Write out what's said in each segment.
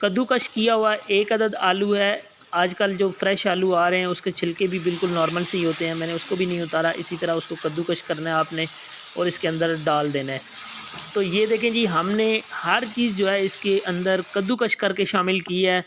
कद्दूकश किया हुआ 1 अदद आलू है। आजकल जो फ्रेश आलू आ रहे हैं उसके छिलके भी बिल्कुल नॉर्मल से ही होते हैं, मैंने उसको भी नहीं उतारा। इसी तरह उसको कद्दूकश करना है आपने और इसके अंदर डाल देना है। तो ये देखें जी, हमने हर चीज़ जो है इसके अंदर कद्दूकश करके शामिल की है।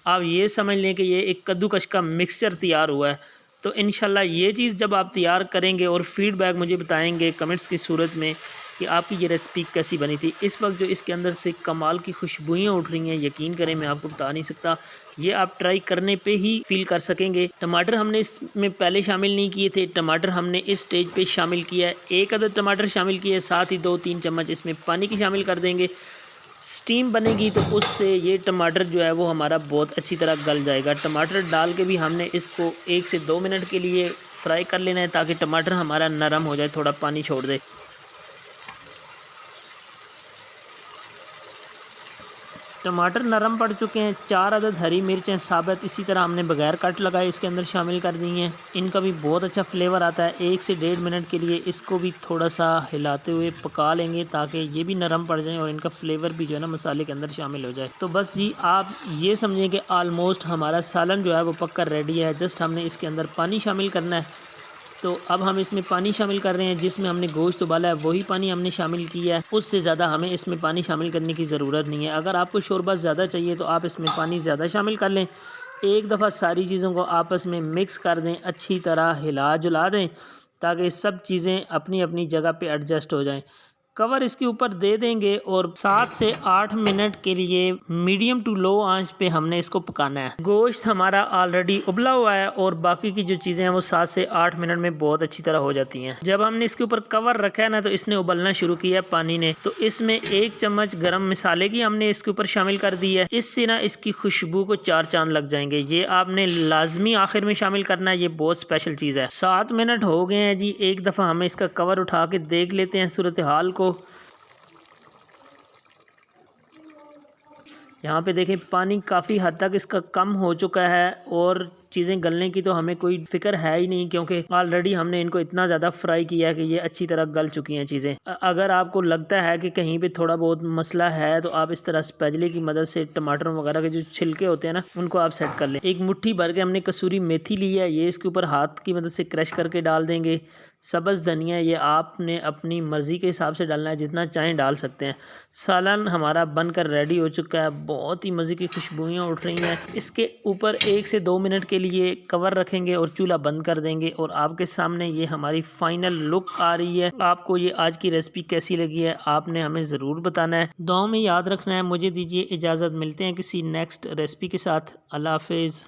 आप ये समझ लें कि ये एक कद्दूकश का मिक्सचर तैयार हुआ है। तो इंशाल्लाह ये चीज़ जब आप तैयार करेंगे और फ़ीडबैक मुझे बताएंगे कमेंट्स की सूरत में कि आपकी ये रेसिपी कैसी बनी थी। इस वक्त जो इसके अंदर से कमाल की खुशबुइयाँ उठ रही हैं, यकीन करें मैं आपको बता नहीं सकता। ये आप ट्राई करने पे ही फील कर सकेंगे। टमाटर हमने इसमें पहले शामिल नहीं किए थे, टमाटर हमने इस स्टेज पे शामिल किया है। 1 अदद टमाटर शामिल किए, साथ ही 2-3 चम्मच इसमें पानी की शामिल कर देंगे। स्टीम बनेगी तो उससे ये टमाटर जो है वो हमारा बहुत अच्छी तरह गल जाएगा। टमाटर डाल के भी हमने इसको 1 से 2 मिनट के लिए फ्राई कर लेना है ताकि टमाटर हमारा नरम हो जाए, थोड़ा पानी छोड़ दे। टमाटर नरम पड़ चुके हैं। 4 अदद हरी मिर्चें साबुत इसी तरह हमने बगैर कट लगाए इसके अंदर शामिल कर दी हैं। इनका भी बहुत अच्छा फ्लेवर आता है। 1 से 1.5 मिनट के लिए इसको भी थोड़ा सा हिलाते हुए पका लेंगे ताकि ये भी नरम पड़ जाएं और इनका फ्लेवर भी जो है ना मसाले के अंदर शामिल हो जाए। तो बस जी आप ये समझें कि आलमोस्ट हमारा सालन जो है वो पक्का रेडी है। जस्ट हमने इसके अंदर पानी शामिल करना है। तो अब हम इसमें पानी शामिल कर रहे हैं, जिसमें हमने गोश्त उबाला है वही पानी हमने शामिल किया है। उससे ज़्यादा हमें इसमें पानी शामिल करने की ज़रूरत नहीं है। अगर आपको शोरबा ज़्यादा चाहिए तो आप इसमें पानी ज़्यादा शामिल कर लें। एक दफ़ा सारी चीज़ों को आपस में मिक्स कर दें, अच्छी तरह हिला जुला दें ताकि सब चीज़ें अपनी अपनी जगह पे एडजस्ट हो जाएं। कवर इसके ऊपर दे देंगे और 7 से 8 मिनट के लिए मीडियम टू लो आंच पे हमने इसको पकाना है। गोश्त हमारा ऑलरेडी उबला हुआ है और बाकी की जो चीज़ें हैं वो 7 से 8 मिनट में बहुत अच्छी तरह हो जाती हैं। जब हमने इसके ऊपर कवर रखा है ना तो इसने उबलना शुरू किया है पानी ने। तो इसमें 1 चम्मच गरम मसाले की हमने इसके ऊपर शामिल कर दी है। इससे ना इसकी खुशबू को 4 चांद लग जाएंगे। ये आपने लाजमी आखिर में शामिल करना है, ये बहुत स्पेशल चीज़ है। 7 मिनट हो गए हैं जी। एक दफ़ा हमें इसका कवर उठा के देख लेते हैं सूरत हाल को। यहाँ पे देखें पानी काफ़ी हद तक इसका कम हो चुका है और चीज़ें गलने की तो हमें कोई फिक्र है ही नहीं, क्योंकि ऑलरेडी हमने इनको इतना ज़्यादा फ्राई किया है कि ये अच्छी तरह गल चुकी हैं चीज़ें। अगर आपको लगता है कि कहीं पे थोड़ा बहुत मसला है तो आप इस तरह स्पैचुले की मदद से टमाटर वगैरह के जो छिलके होते हैं ना उनको आप सेट कर लें। एक मुट्ठी भर के हमने कसूरी मेथी ली है, ये इसके ऊपर हाथ की मदद से क्रश करके डाल देंगे। सब्ज़ धनिया ये आपने अपनी मर्ज़ी के हिसाब से डालना है, जितना चाहें डाल सकते हैं। सालन हमारा बनकर रेडी हो चुका है, बहुत ही मज़े की खुशबुइयाँ उठ रही हैं। इसके ऊपर 1 से 2 मिनट के लिए कवर रखेंगे और चूल्हा बंद कर देंगे और आपके सामने ये हमारी फाइनल लुक आ रही है। आपको ये आज की रेसिपी कैसी लगी है आपने हमें ज़रूर बताना है, दुआओं में याद रखना है। मुझे दीजिए इजाज़त, मिलते हैं किसी नेक्स्ट रेसिपी के साथ। अल्लाह हाफिज़।